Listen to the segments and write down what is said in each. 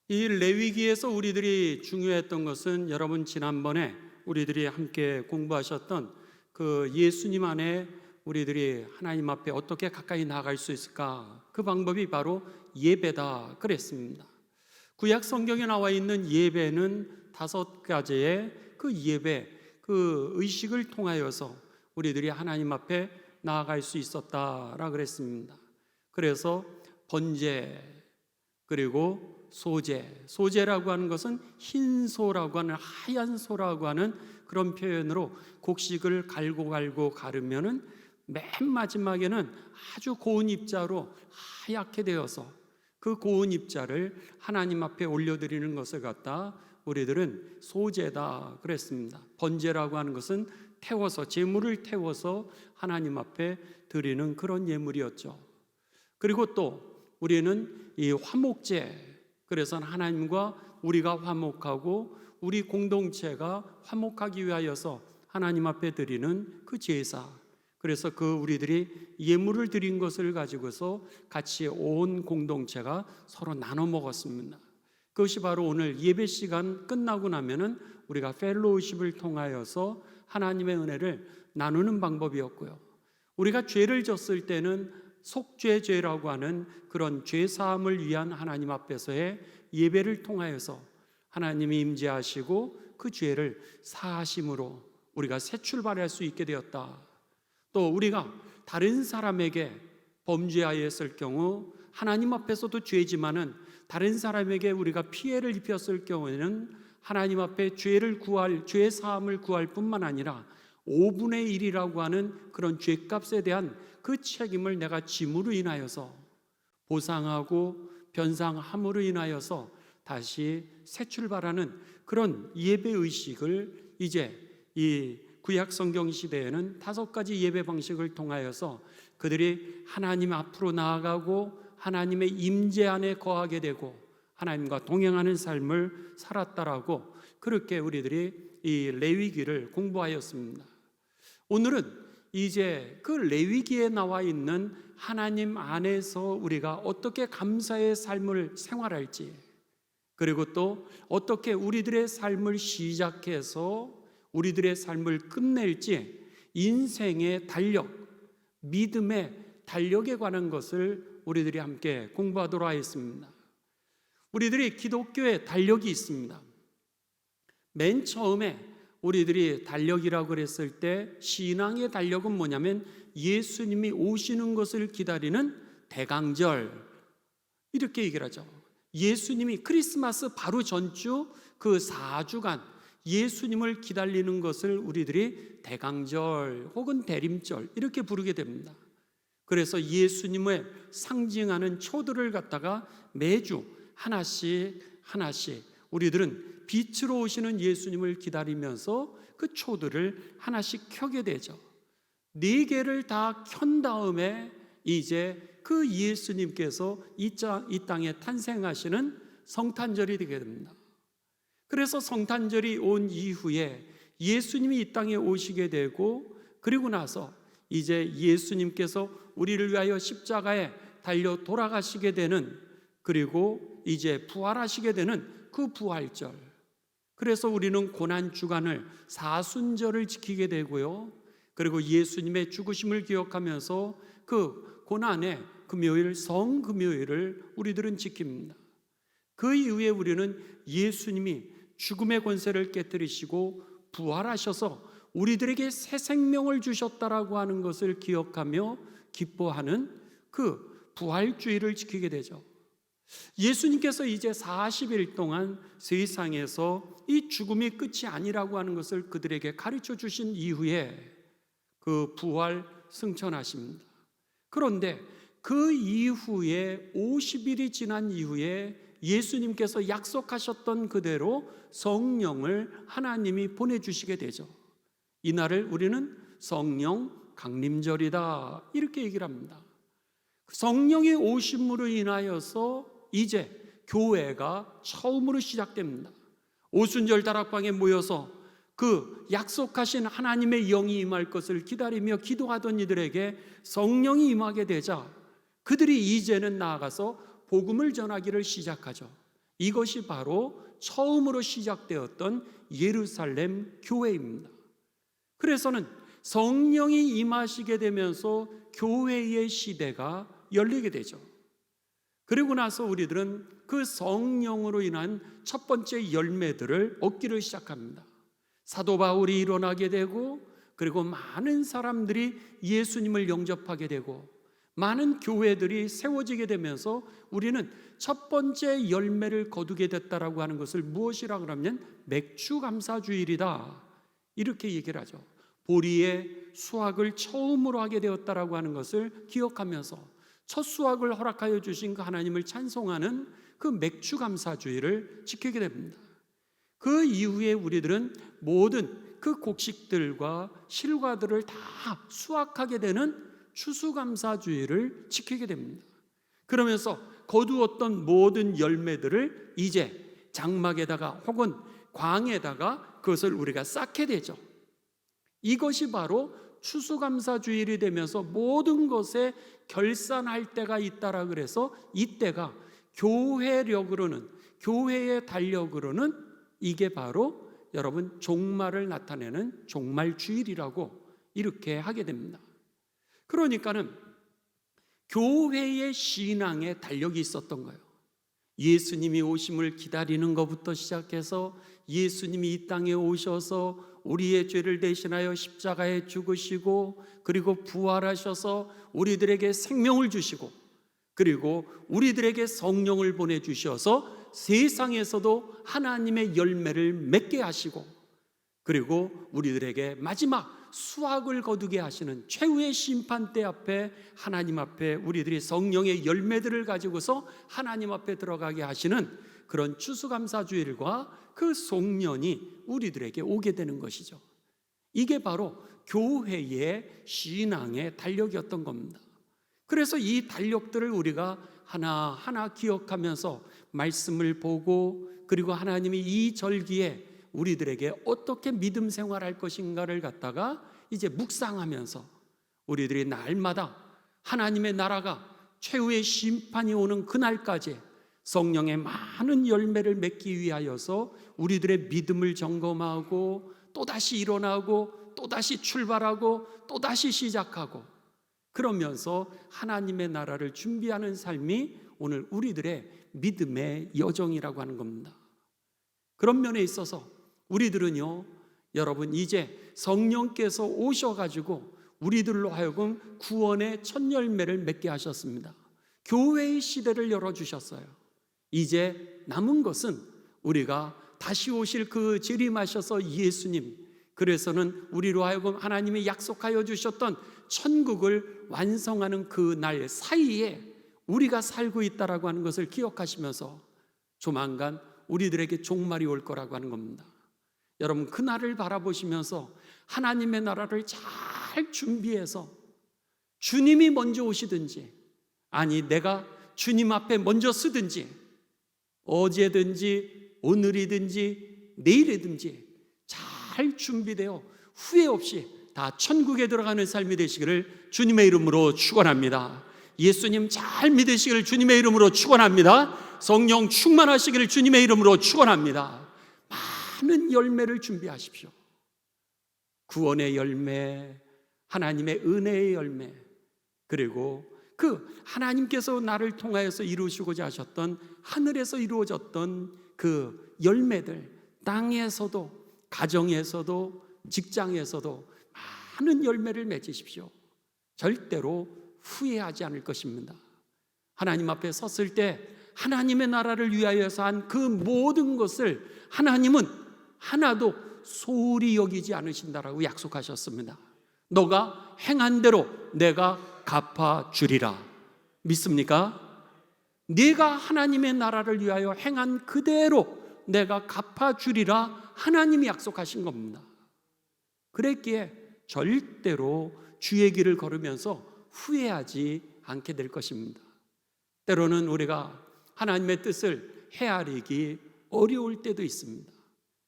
이 레위기에서 우리들이 중요했던 것은 여러분 지난번에 우리들이 함께 공부하셨던 그 예수님 안에 우리들이 하나님 앞에 어떻게 가까이 나아갈 수 있을까? 그 방법이 바로 예배다 그랬습니다. 구약 성경에 나와 있는 예배는 5가지의 그 예배, 그 의식을 통하여서 우리들이 하나님 앞에 나아갈 수 있었다라 그랬습니다. 그래서 번제, 그리고 소제라고 하는 것은 흰 소라고 하는, 하얀 소라고 하는 그런 표현으로 곡식을 갈고 가르면은 맨 마지막에는 아주 고운 입자로 하얗게 되어서 그 고운 입자를 하나님 앞에 올려드리는 것을 갖다 우리들은 소제다 그랬습니다. 번제라고 하는 것은 태워서, 제물을 태워서 하나님 앞에 드리는 그런 예물이었죠. 그리고 또 우리는 이 화목제, 그래서 하나님과 우리가 화목하고 우리 공동체가 화목하기 위하여서 하나님 앞에 드리는 그 제사, 그래서 그 우리들이 예물을 드린 것을 가지고서 같이 온 공동체가 서로 나눠 먹었습니다. 그것이 바로 오늘 예배 시간 끝나고 나면은 우리가 펠로우십을 통하여서 하나님의 은혜를 나누는 방법이었고요. 우리가 죄를 졌을 때는 속죄죄라고 하는 그런 죄사함을 위한 하나님 앞에서의 예배를 통하여서 하나님이 임재하시고 그 죄를 사하심으로 우리가 새 출발할 수 있게 되었다. 또 우리가 다른 사람에게 범죄하였을 경우 하나님 앞에서도 죄지만은 다른 사람에게 우리가 피해를 입혔을 경우에는 하나님 앞에 죄 사함을 구할 뿐만 아니라 5분의 1이라고 하는 그런 죄값에 대한 그 책임을 내가 짐으로 인하여서 보상하고 변상함으로 인하여서 다시 새 출발하는 그런 예배 의식을 이제 이 구약 성경 시대에는 5가지 예배 방식을 통하여서 그들이 하나님 앞으로 나아가고 하나님의 임재 안에 거하게 되고 하나님과 동행하는 삶을 살았다라고 그렇게 우리들이 이 레위기를 공부하였습니다. 오늘은 이제 그 레위기에 나와 있는 하나님 안에서 우리가 어떻게 감사의 삶을 생활할지, 그리고 또 어떻게 우리들의 삶을 시작해서 우리들의 삶을 끝낼지, 인생의 달력, 믿음의 달력에 관한 것을 우리들이 함께 공부하도록 하겠습니다. 우리들이 기독교의 달력이 있습니다. 맨 처음에 우리들이 달력이라고 그랬을 때 신앙의 달력은 뭐냐면 예수님이 오시는 것을 기다리는 대강절, 이렇게 얘기를 하죠. 예수님이 크리스마스 바로 전주 그 4주간 예수님을 기다리는 것을 우리들이 대강절 혹은 대림절 이렇게 부르게 됩니다. 그래서 예수님을 상징하는 초들을 갖다가 매주 하나씩 우리들은 빛으로 오시는 예수님을 기다리면서 그 초들을 하나씩 켜게 되죠. 4개를 다 켠 다음에 이제 그 예수님께서 이 땅에 탄생하시는 성탄절이 되게 됩니다. 그래서 성탄절이 온 이후에 예수님이 이 땅에 오시게 되고, 그리고 나서 이제 예수님께서 우리를 위하여 십자가에 달려 돌아가시게 되는, 그리고 이제 부활하시게 되는 그 부활절, 그래서 우리는 고난주간을 사순절을 지키게 되고요, 그리고 예수님의 죽으심을 기억하면서 그 고난의 금요일, 성금요일을 우리들은 지킵니다. 그 이후에 우리는 예수님이 죽음의 권세를 깨뜨리시고 부활하셔서 우리들에게 새 생명을 주셨다라고 하는 것을 기억하며 기뻐하는 그 부활주의를 지키게 되죠. 예수님께서 이제 40일 동안 세상에서 이 죽음이 끝이 아니라고 하는 것을 그들에게 가르쳐 주신 이후에 그 부활 승천하십니다. 그런데 그 이후에 50일이 지난 이후에 예수님께서 약속하셨던 그대로 성령을 하나님이 보내주시게 되죠. 이날을 우리는 성령 강림절이다 이렇게 얘기를 합니다. 성령의 오심으로 인하여서 이제 교회가 처음으로 시작됩니다. 오순절 다락방에 모여서 그 약속하신 하나님의 영이 임할 것을 기다리며 기도하던 이들에게 성령이 임하게 되자 그들이 이제는 나아가서 복음을 전하기를 시작하죠. 이것이 바로 처음으로 시작되었던 예루살렘 교회입니다. 그래서는 성령이 임하시게 되면서 교회의 시대가 열리게 되죠. 그리고 나서 우리들은 그 성령으로 인한 첫 번째 열매들을 얻기를 시작합니다. 사도 바울이 일어나게 되고, 그리고 많은 사람들이 예수님을 영접하게 되고, 많은 교회들이 세워지게 되면서 우리는 첫 번째 열매를 거두게 됐다라고 하는 것을 무엇이라 그러면 맥주감사주일이다, 이렇게 얘기를 하죠. 보리의 수확을 처음으로 하게 되었다라고 하는 것을 기억하면서 첫 수확을 허락하여 주신 그 하나님을 찬송하는 그 맥주감사주일을 지키게 됩니다. 그 이후에 우리들은 모든 그 곡식들과 실과들을 다 수확하게 되는 추수감사주일을 지키게 됩니다. 그러면서 거두었던 모든 열매들을 이제 장막에다가 혹은 광에다가 그것을 우리가 쌓게 되죠. 이것이 바로 추수감사주일이 되면서 모든 것에 결산할 때가 있다라 그래서 이때가 교회력으로는, 교회의 달력으로는 이게 바로 여러분 종말을 나타내는 종말주일이라고 이렇게 하게 됩니다. 그러니까는 교회의 신앙에 달력이 있었던 거예요. 예수님이 오심을 기다리는 것부터 시작해서 예수님이 이 땅에 오셔서 우리의 죄를 대신하여 십자가에 죽으시고, 그리고 부활하셔서 우리들에게 생명을 주시고, 그리고 우리들에게 성령을 보내주셔서 세상에서도 하나님의 열매를 맺게 하시고, 그리고 우리들에게 마지막 수확을 거두게 하시는 최후의 심판대 앞에, 하나님 앞에 우리들이 성령의 열매들을 가지고서 하나님 앞에 들어가게 하시는 그런 추수감사주일과 그 송년이 우리들에게 오게 되는 것이죠. 이게 바로 교회의 신앙의 달력이었던 겁니다. 그래서 이 달력들을 우리가 하나하나 기억하면서 말씀을 보고, 그리고 하나님이 이 절기에 우리들에게 어떻게 믿음 생활할 것인가를 갖다가 이제 묵상하면서 우리들이 날마다 하나님의 나라가 최후의 심판이 오는 그날까지 성령의 많은 열매를 맺기 위하여서 우리들의 믿음을 점검하고, 또다시 일어나고, 또다시 출발하고, 또다시 시작하고, 그러면서 하나님의 나라를 준비하는 삶이 오늘 우리들의 믿음의 여정이라고 하는 겁니다. 그런 면에 있어서 우리들은요, 여러분 이제 성령께서 오셔가지고 우리들로 하여금 구원의 첫 열매를 맺게 하셨습니다. 교회의 시대를 열어주셨어요. 이제 남은 것은 우리가 다시 오실 그 재림하셔서 예수님, 그래서는 우리로 하여금 하나님이 약속하여 주셨던 천국을 완성하는 그 날 사이에 우리가 살고 있다라고 하는 것을 기억하시면서 조만간 우리들에게 종말이 올 거라고 하는 겁니다. 여러분 그날을 바라보시면서 하나님의 나라를 잘 준비해서 주님이 먼저 오시든지, 아니 내가 주님 앞에 먼저 서든지, 어제든지 오늘이든지 내일이든지 잘 준비되어 후회 없이 다 천국에 들어가는 삶이 되시기를 주님의 이름으로 축원합니다. 예수님 잘 믿으시기를 주님의 이름으로 축원합니다. 성령 충만하시기를 주님의 이름으로 축원합니다. 많은 열매를 준비하십시오. 구원의 열매, 하나님의 은혜의 열매, 그리고 그 하나님께서 나를 통하여서 이루시고자 하셨던 하늘에서 이루어졌던 그 열매들, 땅에서도 가정에서도 직장에서도 많은 열매를 맺으십시오. 절대로 후회하지 않을 것입니다. 하나님 앞에 섰을 때 하나님의 나라를 위하여서 한 그 모든 것을 하나님은 하나도 소홀히 여기지 않으신다라고 약속하셨습니다. 너가 행한 대로 내가 갚아주리라. 믿습니까? 네가 하나님의 나라를 위하여 행한 그대로 내가 갚아주리라 하나님이 약속하신 겁니다. 그랬기에 절대로 주의 길을 걸으면서 후회하지 않게 될 것입니다. 때로는 우리가 하나님의 뜻을 헤아리기 어려울 때도 있습니다.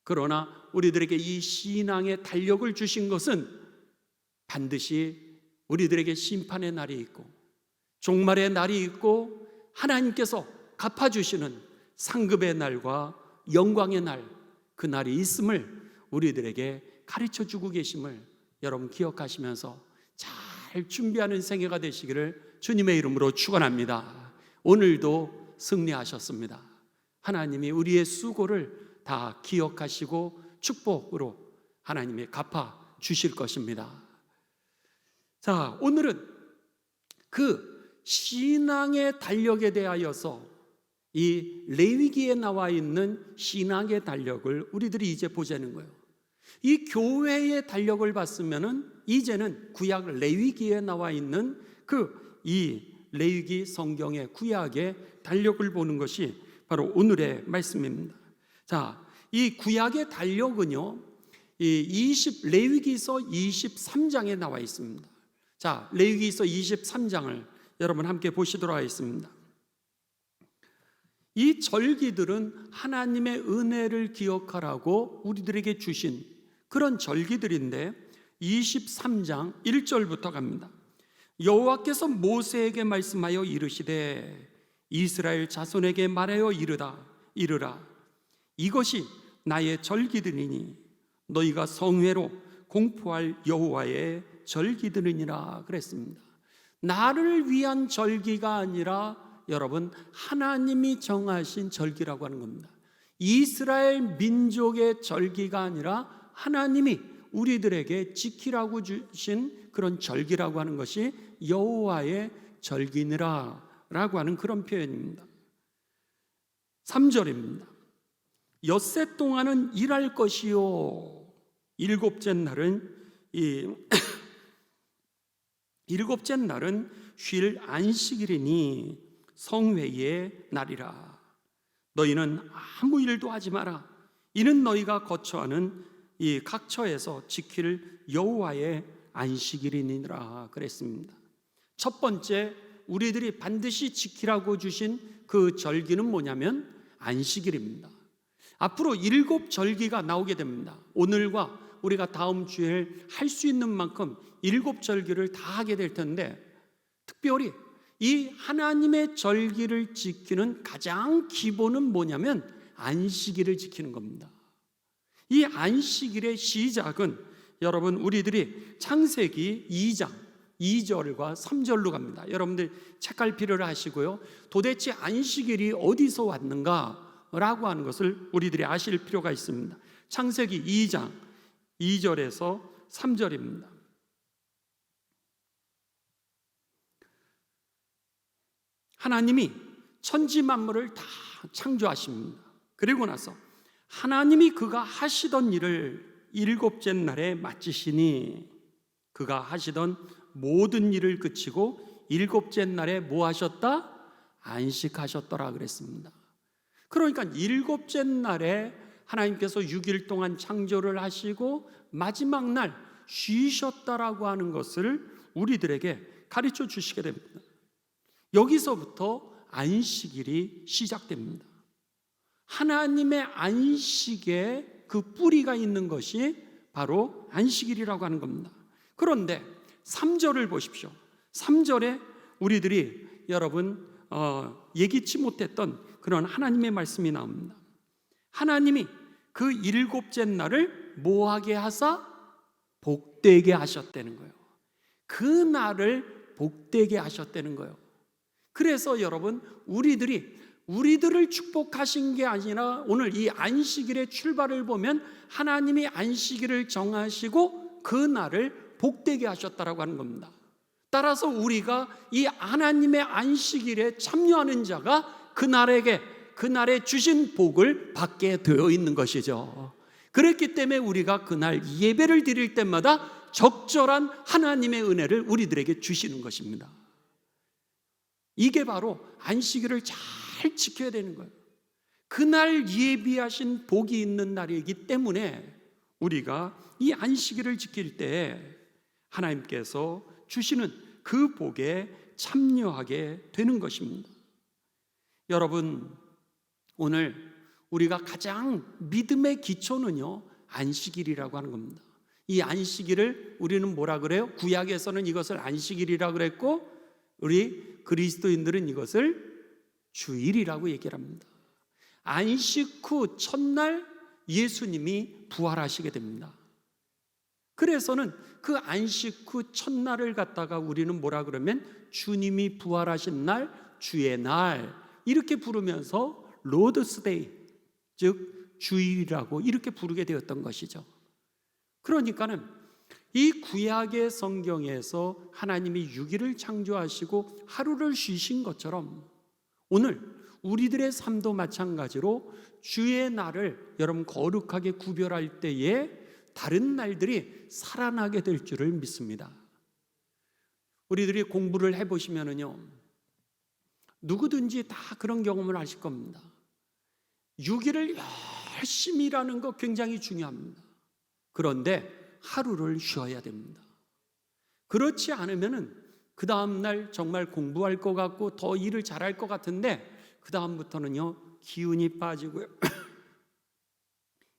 그러나 우리들에게 이 신앙의 달력을 주신 것은 반드시 우리들에게 심판의 날이 있고 종말의 날이 있고 하나님께서 갚아주시는 상급의 날과 영광의 날, 그 날이 있음을 우리들에게 가르쳐 주고 계심을 여러분 기억하시면서 잘 준비하는 생애가 되시기를 주님의 이름으로 축원합니다. 오늘도 승리하셨습니다. 하나님이 우리의 수고를 다 기억하시고 축복으로 하나님이 갚아 주실 것입니다. 자, 오늘은 그 신앙의 달력에 대하여서 이 레위기에 나와 있는 신앙의 달력을 우리들이 이제 보자는 거예요. 이 교회의 달력을 봤으면은 이제는 구약 레위기에 나와 있는 이 레위기 성경의 구약의 달력을 보는 것이 바로 오늘의 말씀입니다. 자, 이 구약의 달력은요, 레위기서 23장에 나와 있습니다. 자, 레위기서 23장을 여러분 함께 보시도록 하겠습니다. 이 절기들은 하나님의 은혜를 기억하라고 우리들에게 주신 그런 절기들인데 23장 1절부터 갑니다. 여호와께서 모세에게 말씀하여 이르시되 이스라엘 자손에게 말하여 이르라 이것이 나의 절기들이니 너희가 성회로 공포할 여호와의 절기들이니라 그랬습니다. 나를 위한 절기가 아니라 여러분 하나님이 정하신 절기라고 하는 겁니다. 이스라엘 민족의 절기가 아니라 하나님이 우리들에게 지키라고 주신 그런 절기라고 하는 것이 여호와의 절기니라 라고 하는 그런 표현입니다. 3절입니다. 엿새 동안은 일할 것이요 일곱째 날은 쉴 안식일이니 성회의 날이라. 너희는 아무 일도 하지 마라. 이는 너희가 거처하는 이 각처에서 지킬 여호와의 안식일이니라 그랬습니다. 첫 번째 우리들이 반드시 지키라고 주신 그 절기는 뭐냐면 안식일입니다. 앞으로 7 절기가 나오게 됩니다. 오늘과 우리가 다음 주에 할 수 있는 만큼 7 절기를 다 하게 될 텐데, 특별히 이 하나님의 절기를 지키는 가장 기본은 뭐냐면 안식일을 지키는 겁니다. 이 안식일의 시작은 여러분 우리들이 창세기 2장 2절과 3절로 갑니다. 여러분들 책갈피를 하시고요, 도대체 안식일이 어디서 왔는가 라고 하는 것을 우리들이 아실 필요가 있습니다. 창세기 2장 2절에서 3절입니다. 하나님이 천지 만물을 다 창조하십니다. 그리고 나서 하나님이 그가 하시던 일을 7째 날에 마치시니 그가 하시던 모든 일을 그치고 7째 날에 뭐 하셨다? 안식하셨더라 그랬습니다. 그러니까 7째 날에 하나님께서 6일 동안 창조를 하시고 마지막 날 쉬셨다라고 하는 것을 우리들에게 가르쳐 주시게 됩니다. 여기서부터 안식일이 시작됩니다. 하나님의 안식에 그 뿌리가 있는 것이 바로 안식일이라고 하는 겁니다. 그런데 3절을 보십시오. 3절에 우리들이 여러분 예기치 못했던 그런 하나님의 말씀이 나옵니다. 하나님이 그 7째 날을 뭐하게 하사? 복되게 하셨다는 거예요. 그 날을 복되게 하셨다는 거예요. 그래서 여러분 우리들을 축복하신 게 아니라 오늘 이 안식일의 출발을 보면 하나님이 안식일을 정하시고 그 날을 복되게 하셨다라고 하는 겁니다. 따라서 우리가 이 하나님의 안식일에 참여하는 자가 그날에 주신 복을 받게 되어 있는 것이죠. 그렇기 때문에 우리가 그날 예배를 드릴 때마다 적절한 하나님의 은혜를 우리들에게 주시는 것입니다. 이게 바로 안식일을 잘 지켜야 되는 거예요. 그날 예비하신 복이 있는 날이기 때문에 우리가 이 안식일을 지킬 때 하나님께서 주시는 그 복에 참여하게 되는 것입니다. 여러분, 오늘 우리가 가장 믿음의 기초는요, 안식일이라고 하는 겁니다. 이 안식일을 우리는 뭐라 그래요? 구약에서는 이것을 안식일이라고 그랬고, 우리 그리스도인들은 이것을 주일이라고 얘기를 합니다. 안식 후 첫날 예수님이 부활하시게 됩니다. 그래서는 그 안식 후 첫날을 갖다가 우리는 뭐라 그러면 주님이 부활하신 날, 주의 날 이렇게 부르면서 로드스데이, 즉 주일이라고 이렇게 부르게 되었던 것이죠. 그러니까는 이 구약의 성경에서 하나님이 6일을 창조하시고 하루를 쉬신 것처럼 오늘 우리들의 삶도 마찬가지로 주의 날을 여러분 거룩하게 구별할 때에 다른 날들이 살아나게 될 줄을 믿습니다. 우리들이 공부를 해보시면은요, 누구든지 다 그런 경험을 하실 겁니다. 6일을 열심히 일하는 거 굉장히 중요합니다. 그런데 하루를 쉬어야 됩니다. 그렇지 않으면은 그 다음날 정말 공부할 것 같고 더 일을 잘할 것 같은데 그 다음부터는요 기운이 빠지고요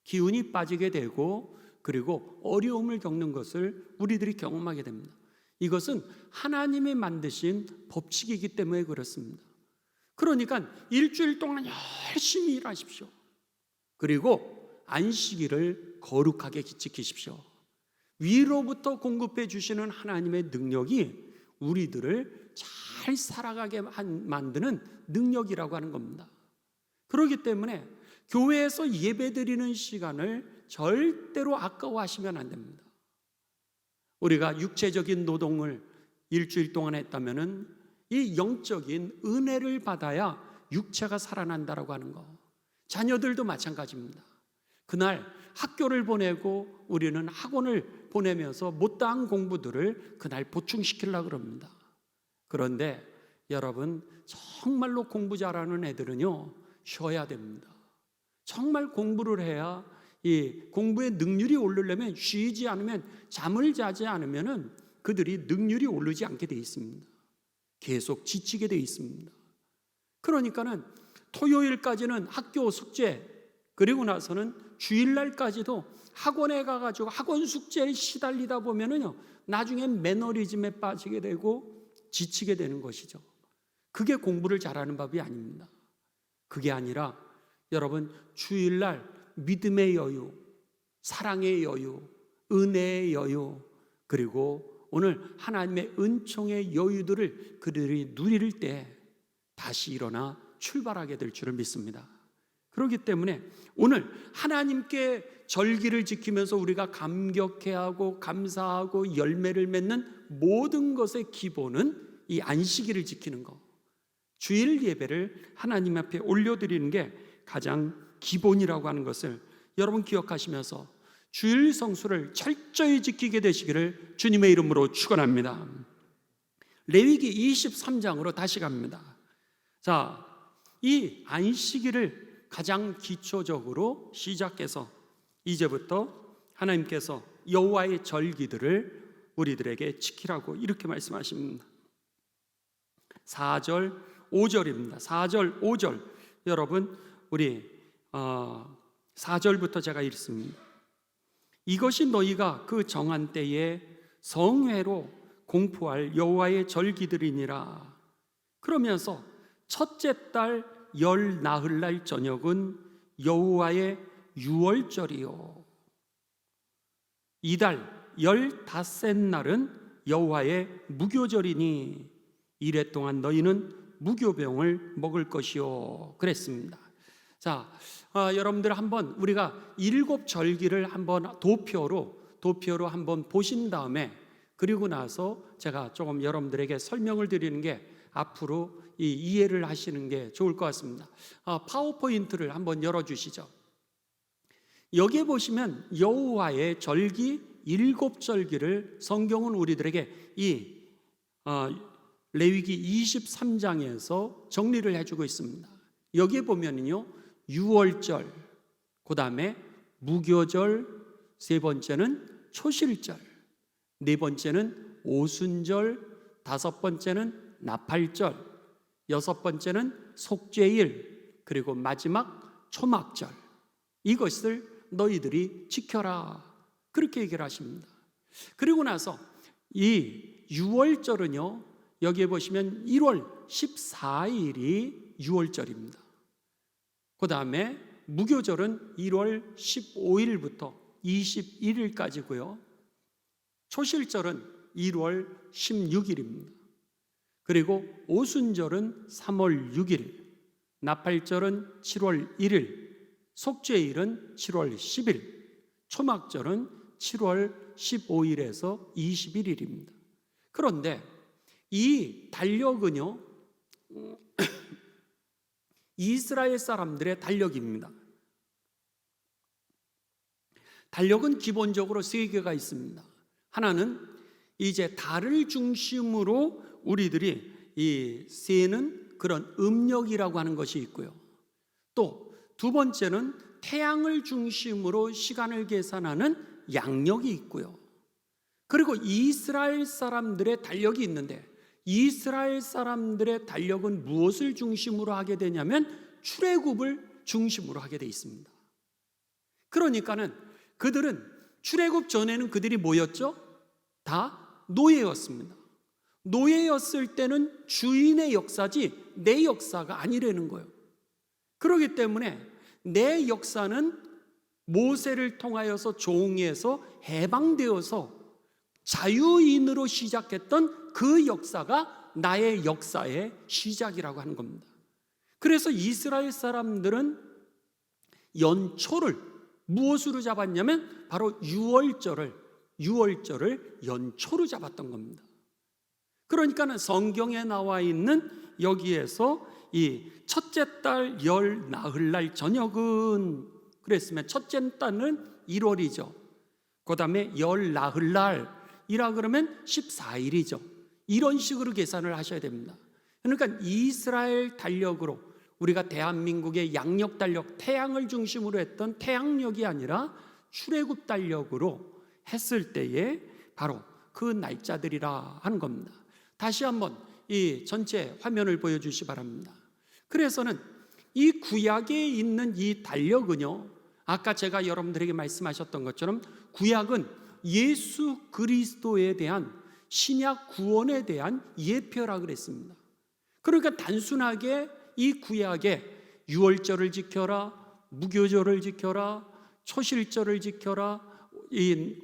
기운이 빠지게 되고 그리고 어려움을 겪는 것을 우리들이 경험하게 됩니다. 이것은 하나님이 만드신 법칙이기 때문에 그렇습니다. 그러니까 일주일 동안 열심히 일하십시오. 그리고 안식일을 거룩하게 지키십시오. 위로부터 공급해 주시는 하나님의 능력이 우리들을 잘 살아가게 만드는 능력이라고 하는 겁니다. 그렇기 때문에 교회에서 예배드리는 시간을 절대로 아까워하시면 안 됩니다. 우리가 육체적인 노동을 일주일 동안 했다면은 이 영적인 은혜를 받아야 육체가 살아난다라고 하는 거. 자녀들도 마찬가지입니다. 그날 학교를 보내고 우리는 학원을 보내면서 못다한 공부들을 그날 보충시키려고 합니다. 그런데 여러분 정말로 공부 잘하는 애들은요 쉬어야 됩니다. 정말 공부를 해야 이 공부의 능률이 오르려면 쉬지 않으면 잠을 자지 않으면은 그들이 능률이 오르지 않게 돼 있습니다. 계속 지치게 돼 있습니다. 그러니까는 토요일까지는 학교 숙제 그리고 나서는 주일날까지도 학원에 가가지고 학원 숙제에 시달리다 보면은요 나중에 매너리즘에 빠지게 되고 지치게 되는 것이죠. 그게 공부를 잘하는 법이 아닙니다. 그게 아니라 여러분 주일날 믿음의 여유, 사랑의 여유, 은혜의 여유 그리고 오늘 하나님의 은총의 여유들을 그들이 누릴 때 다시 일어나 출발하게 될 줄을 믿습니다. 그렇기 때문에 오늘 하나님께 절기를 지키면서 우리가 감격해야 하고 감사하고 열매를 맺는 모든 것의 기본은 이 안식일을 지키는 것, 주일 예배를 하나님 앞에 올려드리는 게 가장 기본이라고 하는 것을 여러분 기억하시면서 주일 성수를 철저히 지키게 되시기를 주님의 이름으로 축원합니다. 레위기 23장으로 다시 갑니다. 자, 이 안식일을 가장 기초적으로 시작해서 이제부터 하나님께서 여호와의 절기들을 우리들에게 지키라고 이렇게 말씀하십니다. 4절 5절입니다. 4절 5절 여러분 우리 4절부터 제가 읽습니다. 이것이 너희가 그 정한 때에 성회로 공포할 여호와의 절기들이니라. 그러면서 첫째 달 열 나흘날 저녁은 여호와의 유월절이요 이달 15셋 날은 여호와의 무교절이니 이래 동안 너희는 무교병을 먹을 것이요 그랬습니다. 자, 여러분들 한번 우리가 7절기를 한번 도표로 한번 보신 다음에 그리고 나서 제가 조금 여러분들에게 설명을 드리는 게 앞으로 이해를 하시는 게 좋을 것 같습니다. 파워포인트를 한번 열어주시죠. 여기에 보시면 여호와의 절기 7절기를 성경은 우리들에게 이 레위기 23장에서 정리를 해주고 있습니다. 여기에 보면은요 유월절, 그 다음에 무교절, 세 번째는 초실절, 네 번째는 오순절, 다섯 번째는 나팔절, 여섯 번째는 속죄일, 그리고 마지막 초막절. 이것을 너희들이 지켜라 그렇게 얘기를 하십니다. 그리고 나서 이 유월절은요 여기에 보시면 1월 14일이 유월절입니다. 그 다음에 무교절은 1월 15일부터 21일까지고요. 초실절은 1월 16일입니다. 그리고 오순절은 3월 6일, 나팔절은 7월 1일, 속죄일은 7월 10일, 초막절은 7월 15일에서 21일입니다. 그런데 이 달력은요, 이스라엘 사람들의 달력입니다. 달력은 기본적으로 세 개가 있습니다. 하나는 이제 달을 중심으로 우리들이 이 세는 그런 음력이라고 하는 것이 있고요. 또 두 번째는 태양을 중심으로 시간을 계산하는 양력이 있고요. 그리고 이스라엘 사람들의 달력이 있는데, 이스라엘 사람들의 달력은 무엇을 중심으로 하게 되냐면 출애굽을 중심으로 하게 돼 있습니다. 그러니까는 그들은 출애굽 전에는 그들이 뭐였죠? 다 노예였습니다. 노예였을 때는 주인의 역사지 내 역사가 아니라는 거예요. 그렇기 때문에 내 역사는 모세를 통하여서 종에서 해방되어서 자유인으로 시작했던 그 역사가 나의 역사의 시작이라고 하는 겁니다. 그래서 이스라엘 사람들은 연초를 무엇으로 잡았냐면 바로 유월절을 연초로 잡았던 겁니다. 그러니까는 성경에 나와 있는 여기에서 이 첫째 달 열 나흘날 저녁은 그랬으면 첫째 달은 1월이죠. 그 다음에 열 나흘날이라 그러면 14일이죠. 이런 식으로 계산을 하셔야 됩니다. 그러니까 이스라엘 달력으로 우리가 대한민국의 양력 달력, 태양을 중심으로 했던 태양력이 아니라 출애굽 달력으로 했을 때에 바로 그 날짜들이라 하는 겁니다. 다시 한번 이 전체 화면을 보여주시 바랍니다. 그래서는 이 구약에 있는 이 달력은요, 아까 제가 여러분들에게 말씀하셨던 것처럼 구약은 예수 그리스도에 대한 신약 구원에 대한 예표라 그랬습니다. 그러니까 단순하게 이 구약에 유월절을 지켜라, 무교절을 지켜라, 초실절을 지켜라, 이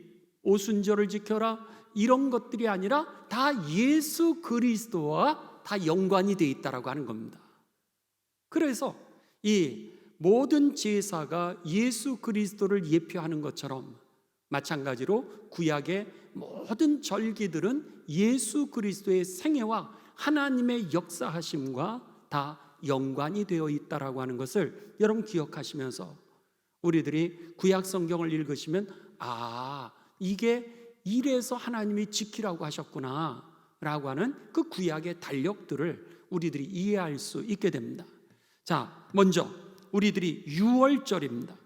오순절을 지켜라, 이런 것들이 아니라 다 예수 그리스도와 다 연관이 되어 있다라고 하는 겁니다. 그래서 이 모든 제사가 예수 그리스도를 예표하는 것처럼 마찬가지로 구약의 모든 절기들은 예수 그리스도의 생애와 하나님의 역사하심과 다 연관이 되어 있다라고 하는 것을 여러분 기억하시면서 우리들이 구약 성경을 읽으시면 이게 이래서 하나님이 지키라고 하셨구나 라고 하는 그 구약의 달력들을 우리들이 이해할 수 있게 됩니다. 자, 먼저 우리들이 유월절입니다.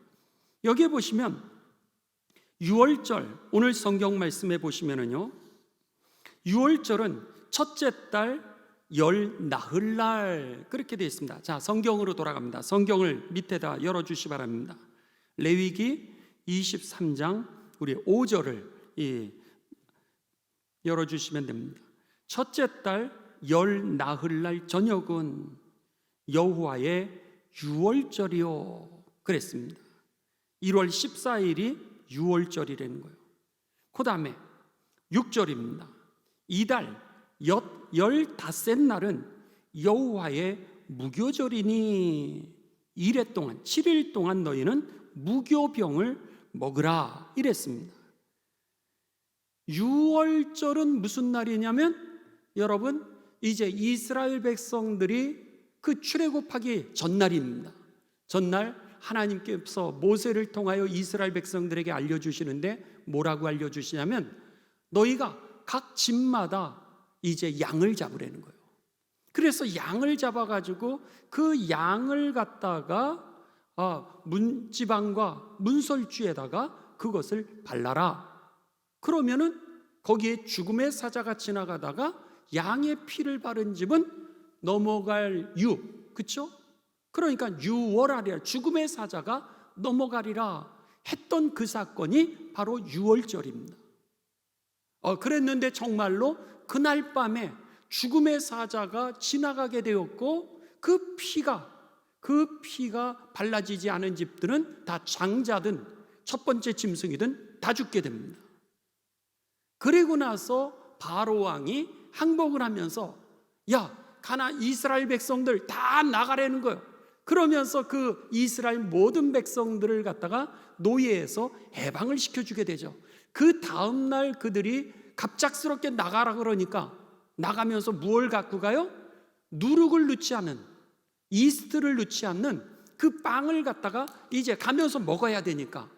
여기에 보시면 유월절, 오늘 성경 말씀에 보시면은요, 유월절은 첫째 달 열 나흘날 그렇게 되어 있습니다. 자, 성경으로 돌아갑니다. 성경을 밑에다 열어주시 바랍니다. 레위기 23장 우리 5절을 열어주시면 됩니다. 첫째 달 열 나흘날 저녁은 여호와의 유월절이요 그랬습니다. 1월 14일이 유월절이라는 거예요. 그 다음에 6절입니다. 이달 15날은 여호와의 무교절이니 이래 동안 7일 동안 너희는 무교병을 먹으라 이랬습니다. 유월절은 무슨 날이냐면 여러분 이제 이스라엘 백성들이 그 출애굽하기 전날입니다. 전날 하나님께서 모세를 통하여 이스라엘 백성들에게 알려주시는데 뭐라고 알려주시냐면 너희가 각 집마다 이제 양을 잡으라는 거예요. 그래서 양을 잡아가지고 그 양을 갖다가 문지방과 문설주에다가 그것을 발라라. 그러면은 거기에 죽음의 사자가 지나가다가 양의 피를 바른 집은 넘어갈 그렇죠? 그러니까 유월하리라, 죽음의 사자가 넘어가리라 했던 그 사건이 바로 유월절입니다. 그랬는데 정말로 그날 밤에 죽음의 사자가 지나가게 되었고 그 피가 그 피가 발라지지 않은 집들은 다 장자든 첫 번째 짐승이든 다 죽게 됩니다. 그리고 나서 바로 왕이 항복을 하면서 이스라엘 백성들 다 나가라는 거예요. 그러면서 그 이스라엘 모든 백성들을 갖다가 노예에서 해방을 시켜주게 되죠. 그 다음날 그들이 갑작스럽게 나가라 그러니까 나가면서 무엇을 갖고 가요? 누룩을 넣지 않은, 이스트를 넣지 않는 그 빵을 갖다가 이제 가면서 먹어야 되니까,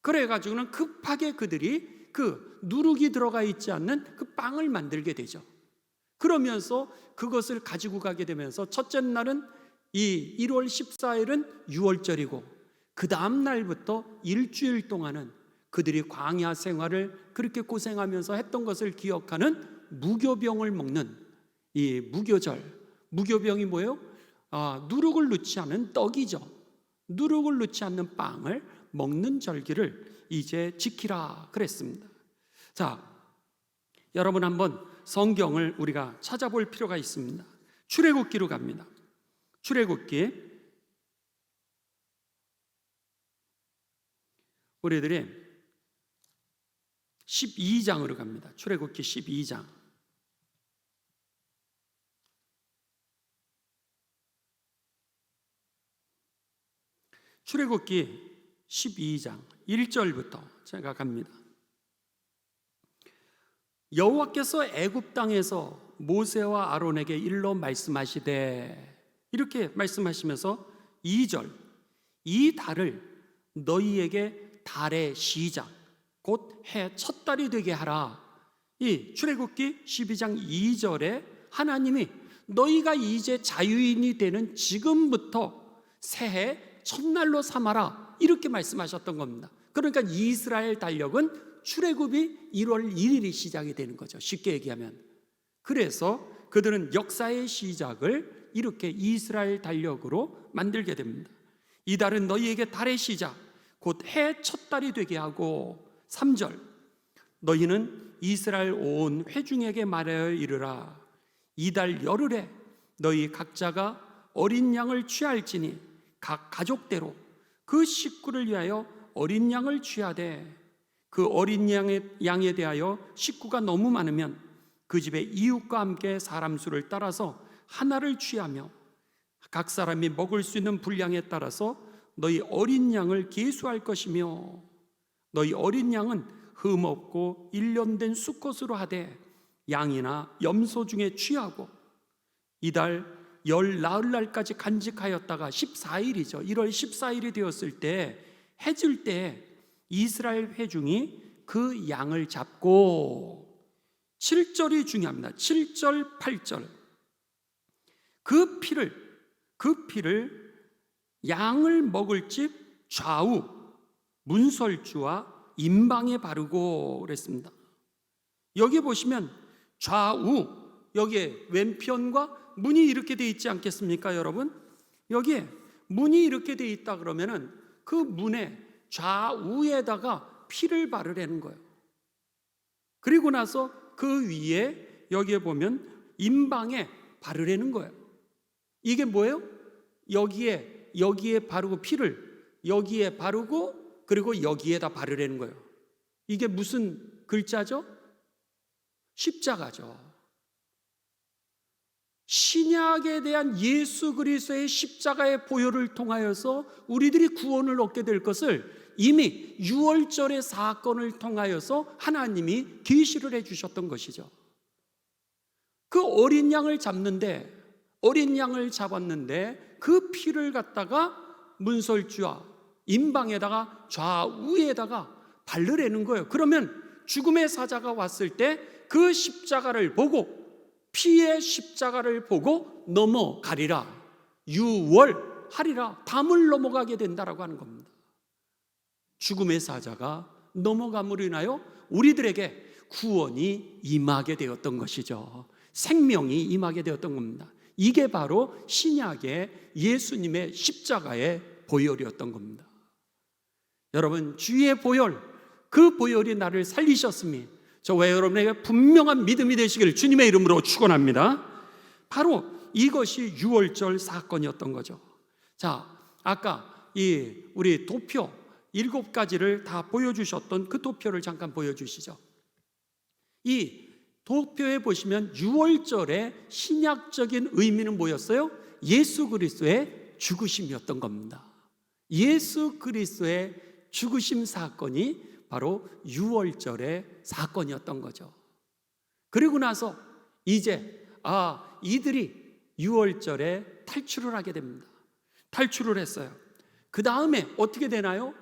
그래가지고는 급하게 그들이 그 누룩이 들어가 있지 않는 그 빵을 만들게 되죠. 그러면서 그것을 가지고 가게 되면서 첫째 날은 이 1월 14일은 6월절이고 그 다음 날부터 일주일 동안은 그들이 광야 생활을 그렇게 고생하면서 했던 것을 기억하는 무교병을 먹는 이 무교절. 무교병이 뭐예요? 누룩을 넣지 않은 떡이죠. 누룩을 넣지 않는 빵을 먹는 절기를 이제 지키라 그랬습니다. 자, 여러분 한번 성경을 우리가 찾아볼 필요가 있습니다. 출애굽기로 갑니다. 출애굽기 우리들이 12장으로 갑니다. 출애굽기 12장. 출애굽기 12장 1절부터 제가 갑니다. 여호와께서 애굽 땅에서 모세와 아론에게 일러 말씀하시되, 이렇게 말씀하시면서 2절, 이 달을 너희에게 달의 시작 곧 해 첫 달이 되게 하라. 이 출애굽기 12장 2절에 하나님이 너희가 이제 자유인이 되는 지금부터 새해 첫날로 삼아라, 이렇게 말씀하셨던 겁니다. 그러니까 이스라엘 달력은 출애굽이 1월 1일이 시작이 되는 거죠. 쉽게 얘기하면. 그래서 그들은 역사의 시작을 이렇게 이스라엘 달력으로 만들게 됩니다. 이 달은 너희에게 달의 시작 곧 해 첫 달이 되게 하고, 3절, 너희는 이스라엘 온 회중에게 말하여 이르라. 이 달 열흘에 너희 각자가 어린 양을 취할지니 각 가족대로 그 식구를 위하여 어린 양을 취하되, 그 어린 양에 대하여 식구가 너무 많으면 그 집의 이웃과 함께 사람 수를 따라서 하나를 취하며 각 사람이 먹을 수 있는 분량에 따라서 너희 어린 양을 계수할 것이며, 너희 어린 양은 흠 없고 1년 된 수컷으로 하되 양이나 염소 중에 취하고, 이달 열 나흘날까지 간직하였다가 14일이죠. 1월 14일이 되었을 때 해질 때 이스라엘 회중이 그 양을 잡고, 7절이 중요합니다. 7절, 8절. 그 피를 양을 먹을 집 좌우 문설주와 임방에 바르고 그랬습니다. 여기 보시면 좌우, 여기에 왼편과 문이 이렇게 돼 있지 않겠습니까, 여러분? 여기에 문이 이렇게 돼 있다 그러면은 그 문에 좌우에다가 피를 바르라는 거예요. 그리고 나서 그 위에 여기에 보면 임방에 바르라는 거예요. 이게 뭐예요? 여기에 바르고 피를 여기에 바르고 그리고 여기에다 바르라는 거예요. 이게 무슨 글자죠? 십자가죠. 신약에 대한 예수 그리스도의 십자가의 보혈을 통하여서 우리들이 구원을 얻게 될 것을 이미 유월절의 사건을 통하여서 하나님이 계시를 해주셨던 것이죠. 그 어린 양을 잡았는데 그 피를 갖다가 문설주와 임방에다가 좌우에다가 바르라는 거예요. 그러면 죽음의 사자가 왔을 때 그 십자가를 보고, 피의 십자가를 보고 넘어가리라, 유월하리라, 담을 넘어가게 된다라고 하는 겁니다. 죽음의 사자가 넘어감으로 인하여 우리들에게 구원이 임하게 되었던 것이죠. 생명이 임하게 되었던 겁니다. 이게 바로 신약의 예수님의 십자가의 보혈이었던 겁니다. 여러분, 주의 보혈, 그 보혈이 나를 살리셨으니 저와 여러분에게 분명한 믿음이 되시기를 주님의 이름으로 축원합니다. 바로 이것이 유월절 사건이었던 거죠. 자, 아까 우리 도표 7가지를 다 보여주셨던 그 도표를 잠깐 보여주시죠. 이 도표에 보시면 6월절의 신약적인 의미는 뭐였어요? 예수 그리스도의 죽으심이었던 겁니다. 예수 그리스도의 죽으심 사건이 바로 6월절의 사건이었던 거죠. 그리고 나서 이제 이들이 6월절에 탈출을 하게 됩니다. 탈출을 했어요. 그 다음에 어떻게 되나요?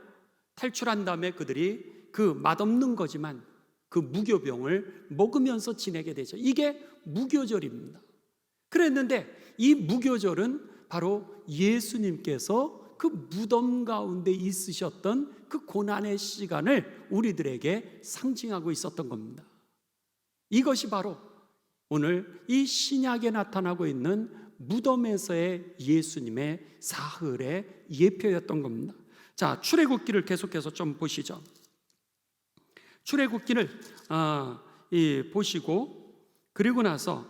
탈출한 다음에 그들이 그 맛없는 거지만 그 무교병을 먹으면서 지내게 되죠. 이게 무교절입니다. 그랬는데 이 무교절은 바로 예수님께서 그 무덤 가운데 있으셨던 그 고난의 시간을 우리들에게 상징하고 있었던 겁니다. 이것이 바로 오늘 이 신약에 나타나고 있는 무덤에서의 예수님의 사흘의 예표였던 겁니다. 자, 출애굽기를 계속해서 좀 보시죠. 출애굽기를 보시고 그리고 나서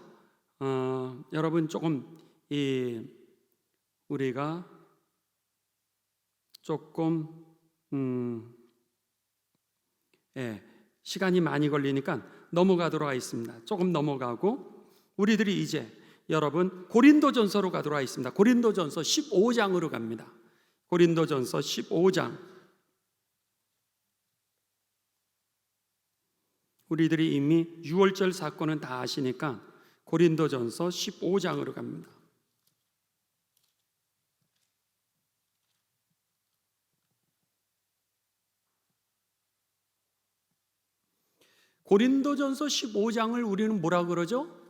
여러분 조금 우리가 조금 시간이 많이 걸리니까 넘어가도록 하겠습니다. 조금 넘어가고 우리들이 이제 여러분 고린도전서로 가도록 하겠습니다. 고린도전서 15장으로 갑니다. 고린도전서 15장. 우리들이 이미 6월절 사건은 다 아시니까 고린도전서 15장으로 갑니다. 고린도전서 15장을 우리는 뭐라 그러죠?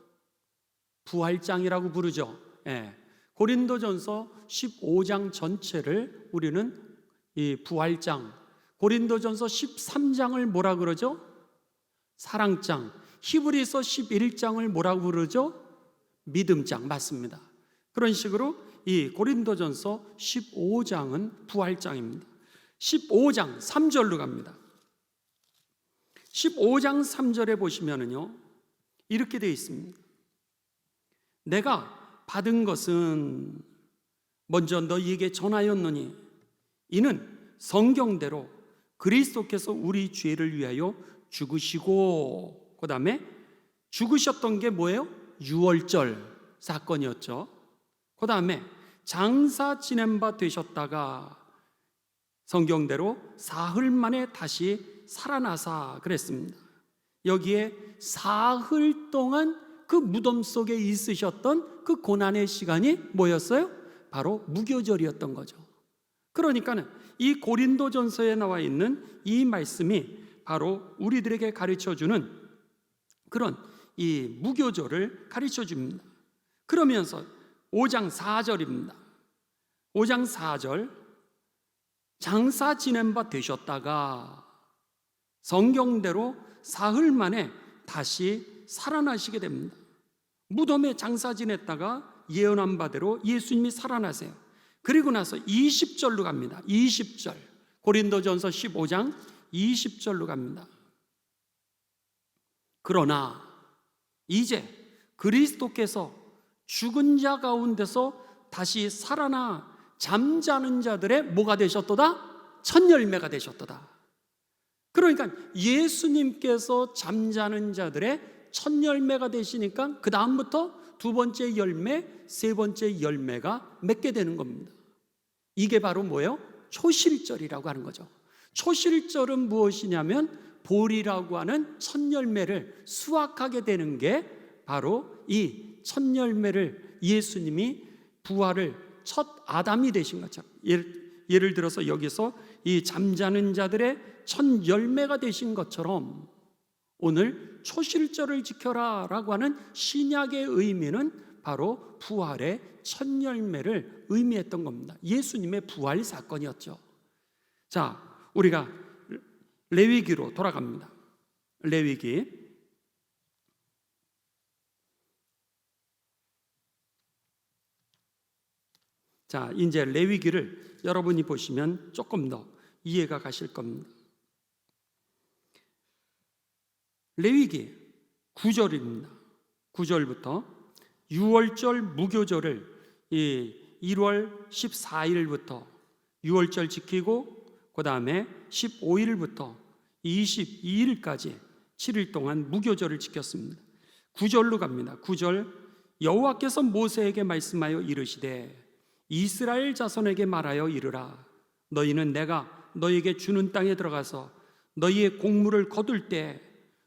부활장이라고 부르죠. 고린도전서 15장 전체를 우리는 이 부활장, 고린도전서 13장을 뭐라 그러죠? 사랑장, 히브리서 11장을 뭐라고 부르죠? 믿음장. 맞습니다. 그런 식으로 이 고린도전서 15장은 부활장입니다. 15장 3절로 갑니다. 15장 3절에 보시면은요, 이렇게 되어 있습니다. 내가 받은 것은 먼저 너희에게 전하였노니 이는 성경대로 그리스도께서 우리 죄를 위하여 죽으시고, 그 다음에 죽으셨던 게 뭐예요? 6월절 사건이었죠. 그 다음에 장사 지낸 바 되셨다가 성경대로 사흘 만에 다시 살아나사 그랬습니다. 여기에 사흘 동안 그 무덤 속에 있으셨던 그 고난의 시간이 뭐였어요? 바로 무교절이었던 거죠. 그러니까는 이 고린도전서에 나와 있는 이 말씀이 바로 우리들에게 가르쳐주는 그런 이 무교절을 가르쳐줍니다. 그러면서 5장 4절입니다. 5장 4절, 장사 지낸 바 되셨다가 성경대로 사흘 만에 다시 살아나시게 됩니다. 무덤에 장사 지냈다가 예언한 바대로 예수님이 살아나세요. 그리고 나서 20절로 갑니다. 20절, 고린도전서 15장 20절로 갑니다. 그러나 이제 그리스도께서 죽은 자 가운데서 다시 살아나 잠자는 자들의 뭐가 되셨도다? 첫 열매가 되셨도다. 그러니까 예수님께서 잠자는 자들의 첫 열매가 되시니까 그 다음부터 두 번째 열매, 세 번째 열매가 맺게 되는 겁니다. 이게 바로 뭐예요? 초실절이라고 하는 거죠. 초실절은 무엇이냐면 볼이라고 하는 첫 열매를 수확하게 되는 게 바로 이 첫 열매를 예수님이 부활을 첫 아담이 되신 것처럼, 예를 들어서 여기서 이 잠자는 자들의 첫 열매가 되신 것처럼 오늘 초실절을 지켜라 라고 하는 신약의 의미는 바로 부활의 첫 열매를 의미했던 겁니다. 예수님의 부활 사건이었죠. 자, 우리가 레위기로 돌아갑니다. 레위기. 자, 이제 레위기를 여러분이 보시면 조금 더 이해가 가실 겁니다. 레위기 9절입니다. 9절부터 6월절 무교절을 1월 14일부터 6월절 지키고 그 다음에 15일부터 22일까지 7일 동안 무교절을 지켰습니다. 9절로 갑니다. 9절, 여호와께서 모세에게 말씀하여 이르시되 이스라엘 자손에게 말하여 이르라. 너희는 내가 너희에게 주는 땅에 들어가서 너희의 곡물을 거둘 때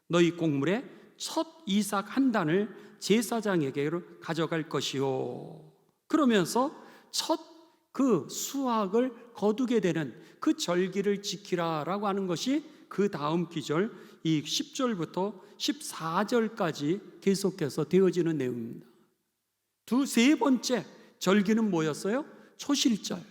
너희 곡물의 첫 이삭 한 단을 제사장에게로 가져갈 것이요. 그러면서 첫 그 수확을 거두게 되는 그 절기를 지키라라고 하는 것이 그 다음 기절 이 10절부터 14절까지 계속해서 되어지는 내용입니다. 세 번째 절기는 뭐였어요? 초실절.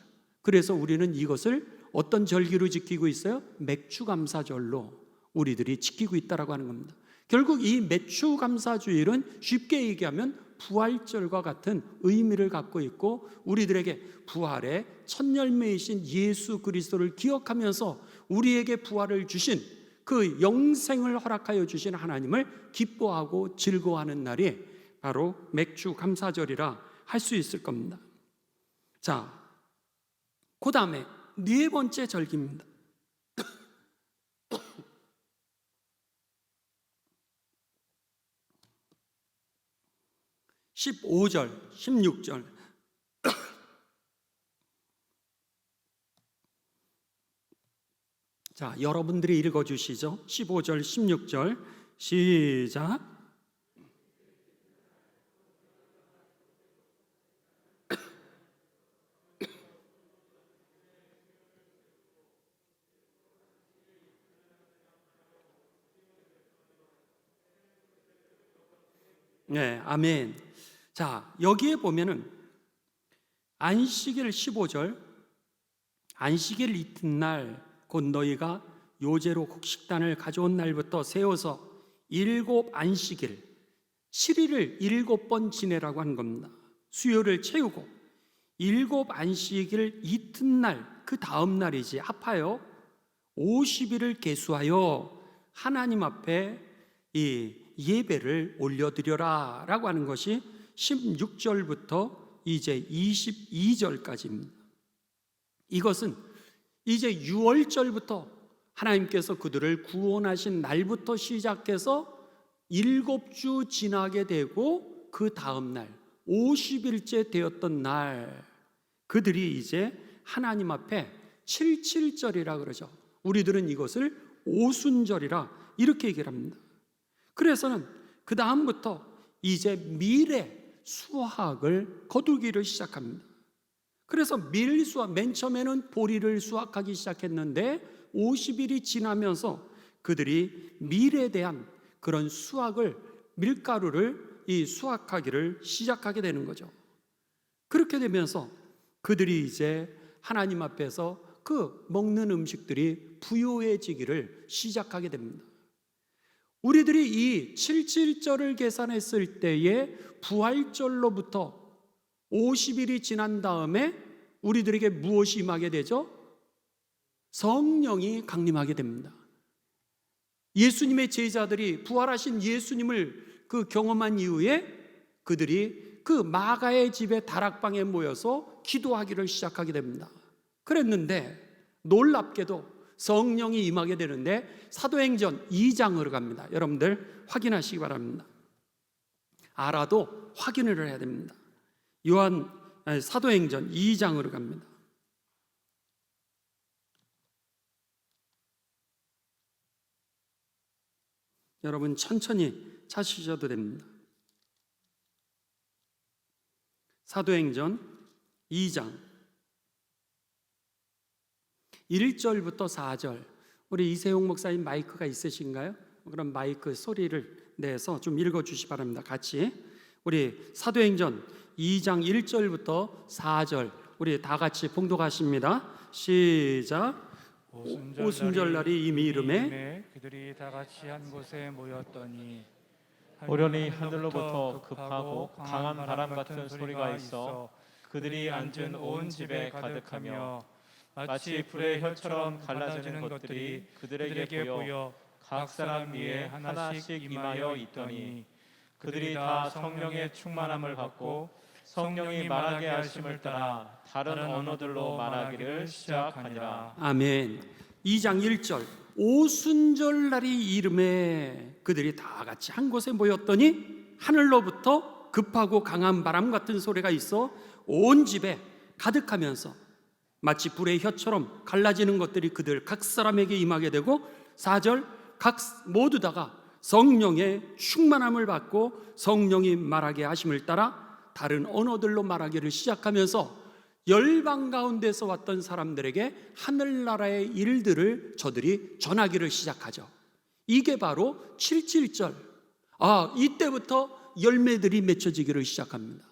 그래서 우리는 이것을 어떤 절기로 지키고 있어요? 맥추감사절로 우리들이 지키고 있다라고 하는 겁니다. 결국 이 맥추감사주일은 쉽게 얘기하면 부활절과 같은 의미를 갖고 있고 우리들에게 부활의 첫 열매이신 예수 그리스도를 기억하면서 우리에게 부활을 주신 그 영생을 허락하여 주신 하나님을 기뻐하고 즐거워하는 날이 바로 맥추감사절이라 할 수 있을 겁니다. 자, 그 다음에 네 번째 절기입니다. 15절, 16절. 자, 여러분들이 읽어주시죠. 15절, 16절 시작. 네, 아멘. 자, 여기에 보면은 안식일 15절, 안식일 이튿날 곧 너희가 요제로 곡식단을 가져온 날부터 세워서 7 안식일 7일을 7번 지내라고 하는 겁니다. 수요를 채우고 7 안식일 이튿날 그 다음 날이지 합하여 50일을 계수하여 하나님 앞에 이 예배를 올려드려라 라고 하는 것이 16절부터 이제 22절까지입니다. 이것은 이제 6월절부터 하나님께서 그들을 구원하신 날부터 시작해서 7주 지나게 되고 그 다음 날 50일째 되었던 날 그들이 이제 하나님 앞에 77절이라 그러죠. 우리들은 이것을 오순절이라 이렇게 얘기를 합니다. 그래서는 그 다음부터 이제 밀의 수확을 거두기를 시작합니다. 그래서 밀 수확, 맨 처음에는 보리를 수확하기 시작했는데 50일이 지나면서 그들이 밀에 대한 그런 수확을, 밀가루를 이 수확하기를 시작하게 되는 거죠. 그렇게 되면서 그들이 이제 하나님 앞에서 그 먹는 음식들이 부요해지기를 시작하게 됩니다. 우리들이 이 77절을 계산했을 때에 부활절로부터 50일이 지난 다음에 우리들에게 무엇이 임하게 되죠? 성령이 강림하게 됩니다. 예수님의 제자들이 부활하신 예수님을 그 경험한 이후에 그들이 그 마가의 집에 다락방에 모여서 기도하기를 시작하게 됩니다. 그랬는데 놀랍게도 성령이 임하게 되는데 사도행전 2장으로 갑니다. 여러분들 확인하시기 바랍니다. 알아도 확인을 해야 됩니다. 사도행전 2장으로 갑니다. 여러분 천천히 찾으셔도 됩니다. 사도행전 2장 1절부터 4절. 우리 이세용 목사님 마이크가 있으신가요? 그럼 마이크 소리를 내서 좀 읽어주시 바랍니다. 같이 우리 사도행전 2장 1절부터 4절 우리 다 같이 봉독하십니다. 시작. 오순절날이 이미 이름에 그들이 다 같이 한 곳에 모였더니 오련히 하늘로부터 급하고 강한 바람 같은 소리가 있어 그들이 앉은 온 집에 가득하며 마치 불의 혀처럼 갈라지는 것들이 그들에게 보여 각 사람 위에 하나씩 임하여 있더니 그들이 다 성령의 충만함을 받고 성령이 말하게 하심을 따라 다른 언어들로 말하기를 시작하니라. 아멘. 2장 1절 오순절 날이 이름에 그들이 다 같이 한 곳에 모였더니 하늘로부터 급하고 강한 바람 같은 소리가 있어 온 집에 가득하면서 마치 불의 혀처럼 갈라지는 것들이 그들 각 사람에게 임하게 되고 4절 각 모두 다가 성령의 충만함을 받고 성령이 말하게 하심을 따라 다른 언어들로 말하기를 시작하면서 열방 가운데서 왔던 사람들에게 하늘나라의 일들을 저들이 전하기를 시작하죠. 이게 바로 77절. 이때부터 열매들이 맺혀지기를 시작합니다.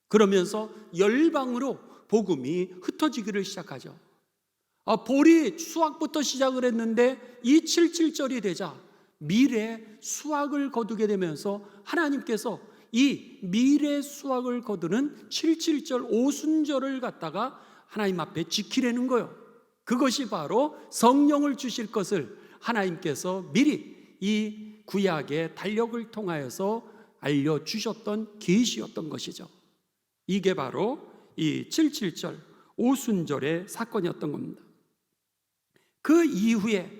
그러면서 열방으로 복음이 흩어지기를 시작하죠. 볼이 수확부터 시작을 했는데 이 77절이 되자 미래 수확을 거두게 되면서 하나님께서 이 미래 수확을 거두는 77절 오순절을 갖다가 하나님 앞에 지키려는 거예요. 그것이 바로 성령을 주실 것을 하나님께서 미리 이 구약의 달력을 통하여서 알려주셨던 계시였던 것이죠. 이게 바로 이 77절 오순절의 사건이었던 겁니다. 그 이후에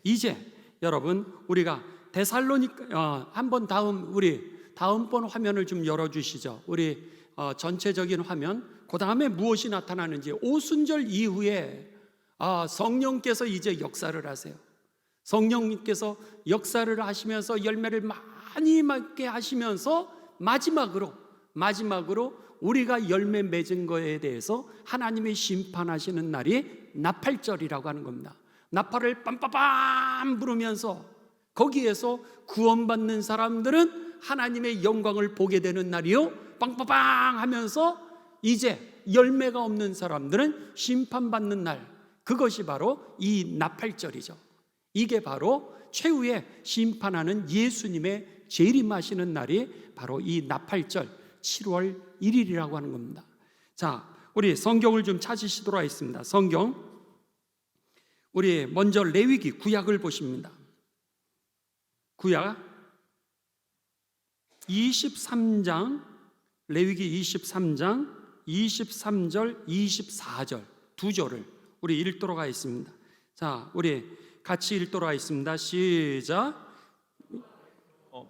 이제 여러분 우리가 데살로니가 한번 다음번 화면을 좀 열어주시죠. 우리 전체적인 화면. 그 다음에 무엇이 나타나는지 오순절 이후에 성령께서 이제 역사를 하세요. 성령님께서 역사를 하시면서 열매를 많이 맺게 하시면서 마지막으로 우리가 열매 맺은 거에 대해서 하나님이 심판하시는 날이 나팔절이라고 하는 겁니다. 나팔을 빰빰빰 부르면서 거기에서 구원받는 사람들은 하나님의 영광을 보게 되는 날이요, 빵빵빵 하면서 이제 열매가 없는 사람들은 심판받는 날, 그것이 바로 이 나팔절이죠. 이게 바로 최후의 심판하는 예수님의 재림하시는 날이 바로 이 나팔절 7월 1일이라고 하는 겁니다. 자, 우리 성경을 좀 찾으시도록 하겠습니다. 성경 우리 먼저 레위기 구약을 보십니다. 구약 23장, 레위기 23장 23절 24절 두 절을 우리 읽도록 하겠습니다. 자, 우리 같이 읽도록 하겠습니다. 시작.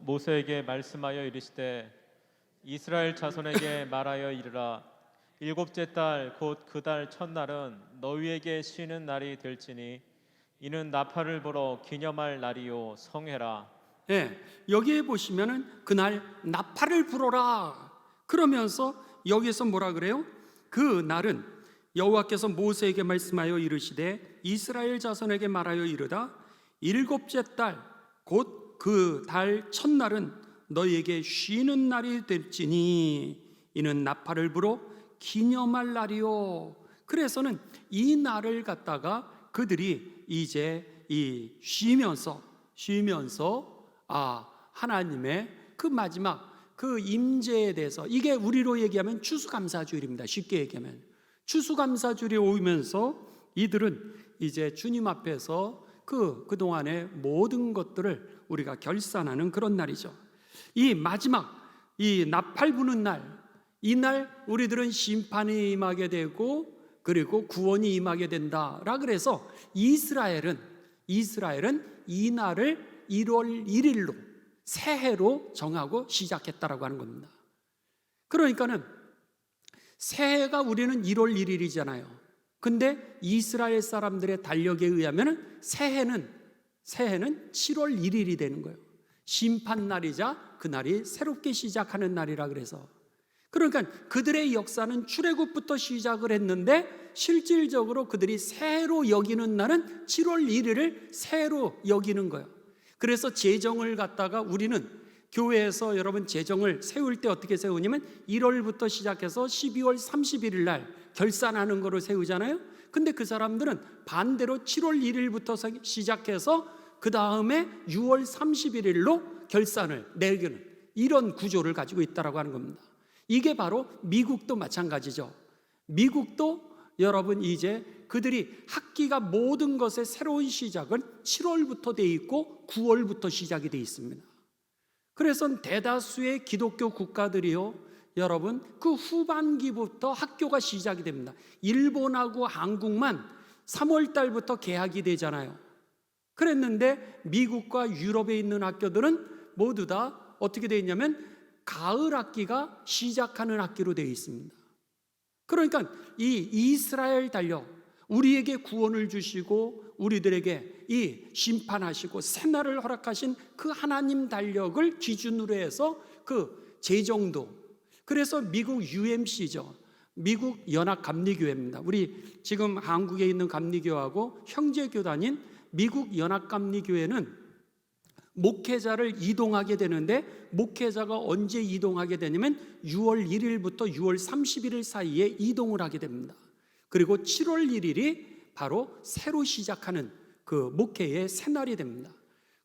모세에게 말씀하여 이르시되 이스라엘 자손에게 말하여 이르라. 일곱째 달 곧 그 달 첫날은 너희에게 쉬는 날이 될지니 이는 나팔을 불어 기념할 날이요 성회라. 여기에 보시면은 그날 나팔을 불어라 그러면서 여기서 뭐라 그래요? 그 날은 여호와께서 모세에게 말씀하여 이르시되 이스라엘 자손에게 말하여 이르다 일곱째 달 곧 그 달 첫날은 너희에게 쉬는 날이 될지니 이는 나팔을 불어 기념할 날이요. 그래서는 이 날을 갖다가 그들이 이제 쉬면서 하나님의 그 마지막 그 임재에 대해서, 이게 우리로 얘기하면 추수감사주일입니다. 쉽게 얘기하면 추수감사주일이 오면서 이들은 이제 주님 앞에서 그동안의 모든 것들을 우리가 결산하는 그런 날이죠. 이 마지막 이 나팔 부는 날, 이날 우리들은 심판이 임하게 되고 그리고 구원이 임하게 된다라 그래서 이스라엘은 이 날을 1월 1일로 새해로 정하고 시작했다라고 하는 겁니다. 그러니까는 새해가 우리는 1월 1일이잖아요. 근데 이스라엘 사람들의 달력에 의하면 새해는 7월 1일이 되는 거예요. 심판날이자 그날이 새롭게 시작하는 날이라 그래서, 그러니까 그들의 역사는 출애굽부터 시작을 했는데 실질적으로 그들이 새해로 여기는 날은 7월 1일을 새해로 여기는 거예요. 그래서 제정을 갖다가 우리는 교회에서 여러분 제정을 세울 때 어떻게 세우냐면 1월부터 시작해서 12월 31일 날 결산하는 거로 세우잖아요. 근데 그 사람들은 반대로 7월 1일부터 시작해서 그 다음에 6월 31일로 결산을 내기는 이런 구조를 가지고 있다고 하는 겁니다. 이게 바로 미국도 마찬가지죠. 미국도 여러분 이제 그들이 학기가 모든 것의 새로운 시작은 7월부터 돼 있고 9월부터 시작이 돼 있습니다. 그래서 대다수의 기독교 국가들이요, 여러분 그 후반기부터 학교가 시작이 됩니다. 일본하고 한국만 3월 달부터 개학이 되잖아요. 그랬는데 미국과 유럽에 있는 학교들은 모두 다 어떻게 되어 있냐면 가을 학기가 시작하는 학기로 되어 있습니다. 그러니까 이 이스라엘 달력, 우리에게 구원을 주시고 우리들에게 이 심판하시고 새날을 허락하신 그 하나님 달력을 기준으로 해서 그 재정도, 그래서 미국 UMC죠. 미국 연합감리교회입니다. 우리 지금 한국에 있는 감리교하고 형제교단인 미국 연합감리교회는 목회자를 이동하게 되는데, 목회자가 언제 이동하게 되냐면 6월 1일부터 6월 31일 사이에 이동을 하게 됩니다. 그리고 7월 1일이 바로 새로 시작하는 그 목회의 새날이 됩니다.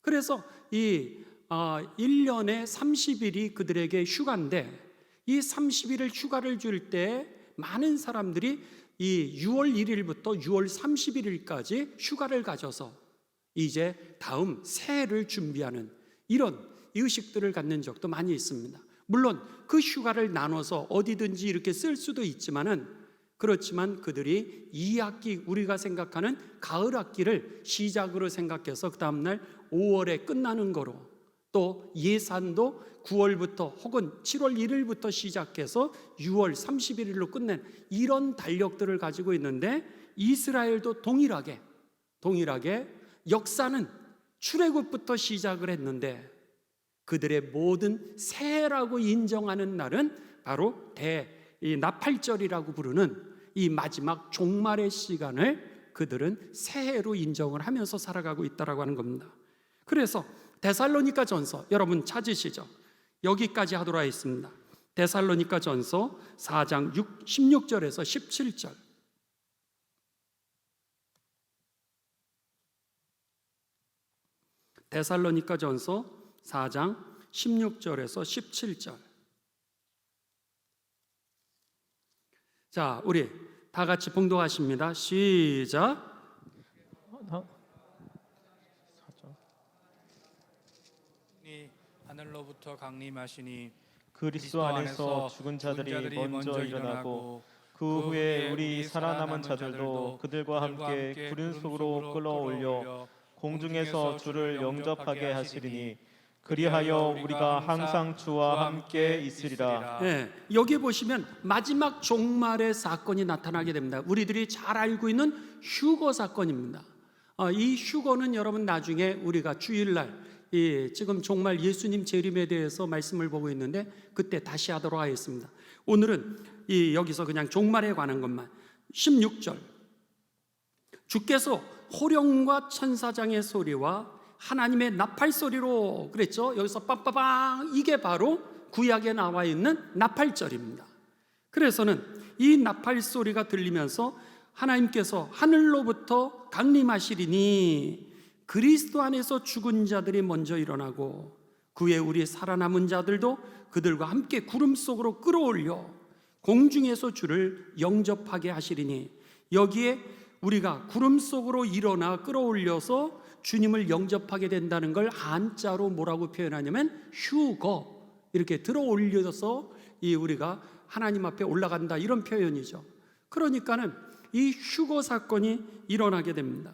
그래서 이 1년에 30일이 그들에게 휴가인데, 이 30일을 휴가를 줄 때 많은 사람들이 이 6월 1일부터 6월 31일까지 휴가를 가져서 이제 다음 새해를 준비하는 이런 의식들을 갖는 적도 많이 있습니다. 물론 그 휴가를 나눠서 어디든지 이렇게 쓸 수도 있지만은, 그렇지만 그들이 2학기, 우리가 생각하는 가을 학기를 시작으로 생각해서 그 다음날 5월에 끝나는 거로, 또 예산도 9월부터 혹은 7월 1일부터 시작해서 6월 31일로 끝낸 이런 달력들을 가지고 있는데, 이스라엘도 동일하게 역사는 출애굽부터 시작을 했는데 그들의 모든 새해라고 인정하는 날은 바로 이 나팔절이라고 부르는 이 마지막 종말의 시간을 그들은 새해로 인정을 하면서 살아가고 있다라고 하는 겁니다. 그래서 데살로니가 전서 여러분 찾으시죠? 여기까지 하도록 하겠습니다. 데살로니가 전서 4장 16절에서 17절. 데살로니가 전서 4장 16절에서 17절. 자, 우리 다 같이 봉독하십니다. 시작. 하늘로부터 강림하시니 그리스도 안에서 죽은 자들이 먼저 일어나고 그 후에 우리 살아남은 자들도 그들과 함께 구름 속으로 끌어올려 공중에서 주를 영접하게 하시리니 그리하여 우리가 항상 주와 함께 있으리라. 네, 여기 보시면 마지막 종말의 사건이 나타나게 됩니다. 우리들이 잘 알고 있는 휴거 사건입니다. 이 휴거는 여러분 나중에 우리가 주일날 지금 정말 예수님 재림에 대해서 말씀을 보고 있는데 그때 다시 하도록 하겠습니다. 오늘은 여기서 그냥 종말에 관한 것만. 16절, 주께서 호령과 천사장의 소리와 하나님의 나팔 소리로 그랬죠. 여기서 빵빠빵, 이게 바로 구약에 나와 있는 나팔절입니다. 그래서는 이 나팔 소리가 들리면서 하나님께서 하늘로부터 강림하시리니 그리스도 안에서 죽은 자들이 먼저 일어나고 그에 우리 살아남은 자들도 그들과 함께 구름 속으로 끌어올려 공중에서 주를 영접하게 하시리니, 여기에 우리가 구름 속으로 일어나 끌어올려서 주님을 영접하게 된다는 걸 한자로 뭐라고 표현하냐면 휴거, 이렇게 들어올려서 우리가 하나님 앞에 올라간다, 이런 표현이죠. 그러니까는 이 휴거 사건이 일어나게 됩니다.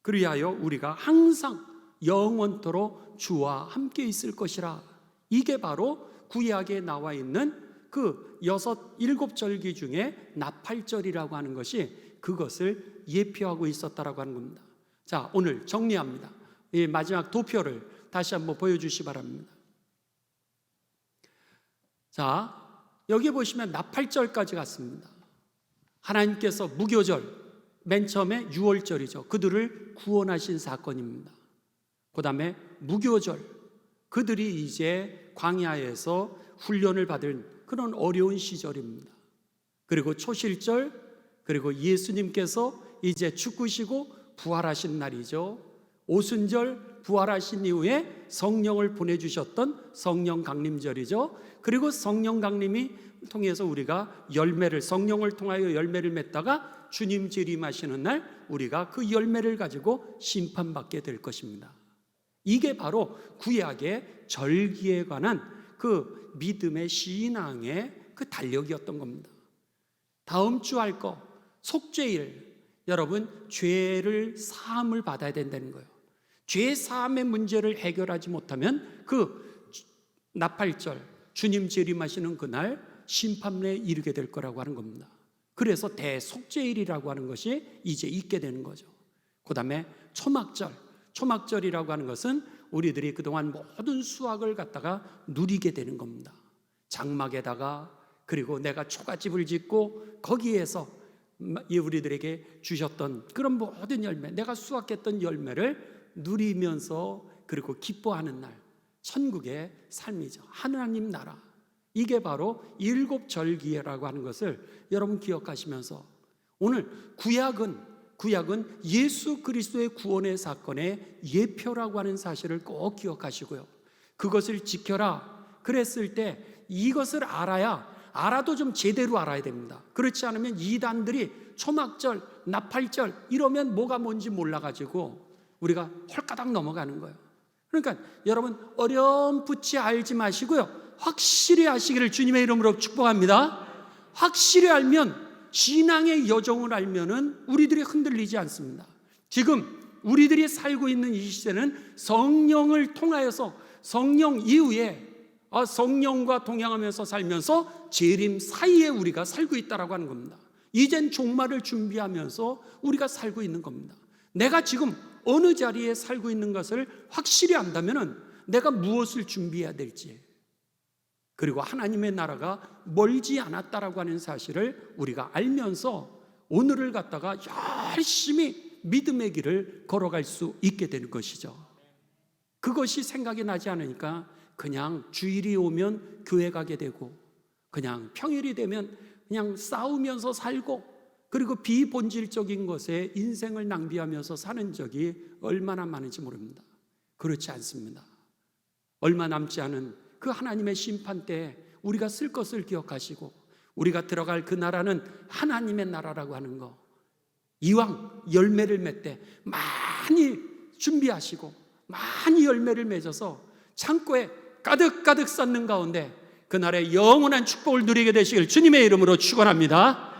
그리하여 우리가 항상 영원토록 주와 함께 있을 것이라. 이게 바로 구약에 나와 있는 그 7절기 중에 나팔절이라고 하는 것이 그것을 예표하고 있었다라고 하는 겁니다. 자, 오늘 정리합니다. 이 마지막 도표를 다시 한번 보여주시기 바랍니다. 자, 여기 보시면 나팔절까지 갔습니다. 하나님께서 무교절, 맨 처음에 6월절이죠. 그들을 구원하신 사건입니다. 그 다음에 무교절, 그들이 이제 광야에서 훈련을 받은 그런 어려운 시절입니다. 그리고 초실절, 그리고 예수님께서 이제 죽으시고 부활하신 날이죠. 오순절, 부활하신 이후에 성령을 보내주셨던 성령 강림절이죠. 그리고 성령 강림이 통해서 우리가 성령을 통하여 열매를 맺다가 주님 재림하시는 날 우리가 그 열매를 가지고 심판받게 될 것입니다. 이게 바로 구약의 절기에 관한 그 믿음의 신앙의 그 달력이었던 겁니다. 다음 주 할 거 속죄일, 여러분 죄를 사함을 받아야 된다는 거예요. 죄 사함의 문제를 해결하지 못하면 그 나팔절, 주님 재림하시는 그날 심판에 이르게 될 거라고 하는 겁니다. 그래서 대속죄일이라고 하는 것이 이제 있게 되는 거죠. 그 다음에 초막절이라고 하는 것은 우리들이 그동안 모든 수확을 갖다가 누리게 되는 겁니다. 장막에다가, 그리고 내가 초가집을 짓고 거기에서 우리들에게 주셨던 그런 모든 열매, 내가 수확했던 열매를 누리면서 그리고 기뻐하는 날, 천국의 삶이죠. 하나님 나라, 이게 바로 일곱절기라고 하는 것을 여러분 기억하시면서, 오늘 구약은 예수 그리스도의 구원의 사건의 예표라고 하는 사실을 꼭 기억하시고요, 그것을 지켜라 그랬을 때 이것을 알아도 좀 제대로 알아야 됩니다. 그렇지 않으면 이단들이 초막절, 나팔절 이러면 뭐가 뭔지 몰라가지고 우리가 홀가닥 넘어가는 거예요. 그러니까 여러분 어렴풋이 알지 마시고요, 확실히 아시기를 주님의 이름으로 축복합니다. 확실히 알면, 신앙의 여정을 알면은 우리들이 흔들리지 않습니다. 지금 우리들이 살고 있는 이 시대는 성령을 통하여서, 성령 이후에 성령과 동행하면서 살면서 재림 사이에 우리가 살고 있다라고 하는 겁니다. 이젠 종말을 준비하면서 우리가 살고 있는 겁니다. 내가 지금 어느 자리에 살고 있는 것을 확실히 안다면은 내가 무엇을 준비해야 될지, 그리고 하나님의 나라가 멀지 않았다라고 하는 사실을 우리가 알면서 오늘을 갖다가 열심히 믿음의 길을 걸어갈 수 있게 되는 것이죠. 그것이 생각이 나지 않으니까 그냥 주일이 오면 교회 가게 되고, 그냥 평일이 되면 그냥 싸우면서 살고, 그리고 비본질적인 것에 인생을 낭비하면서 사는 적이 얼마나 많은지 모릅니다. 그렇지 않습니다. 얼마 남지 않은 그 하나님의 심판 때 우리가 쓸 것을 기억하시고, 우리가 들어갈 그 나라는 하나님의 나라라고 하는 거, 이왕 열매를 맺되 많이 준비하시고 많이 열매를 맺어서 창고에 가득가득 쌓는 가운데 그날의 영원한 축복을 누리게 되시길 주님의 이름으로 축원합니다.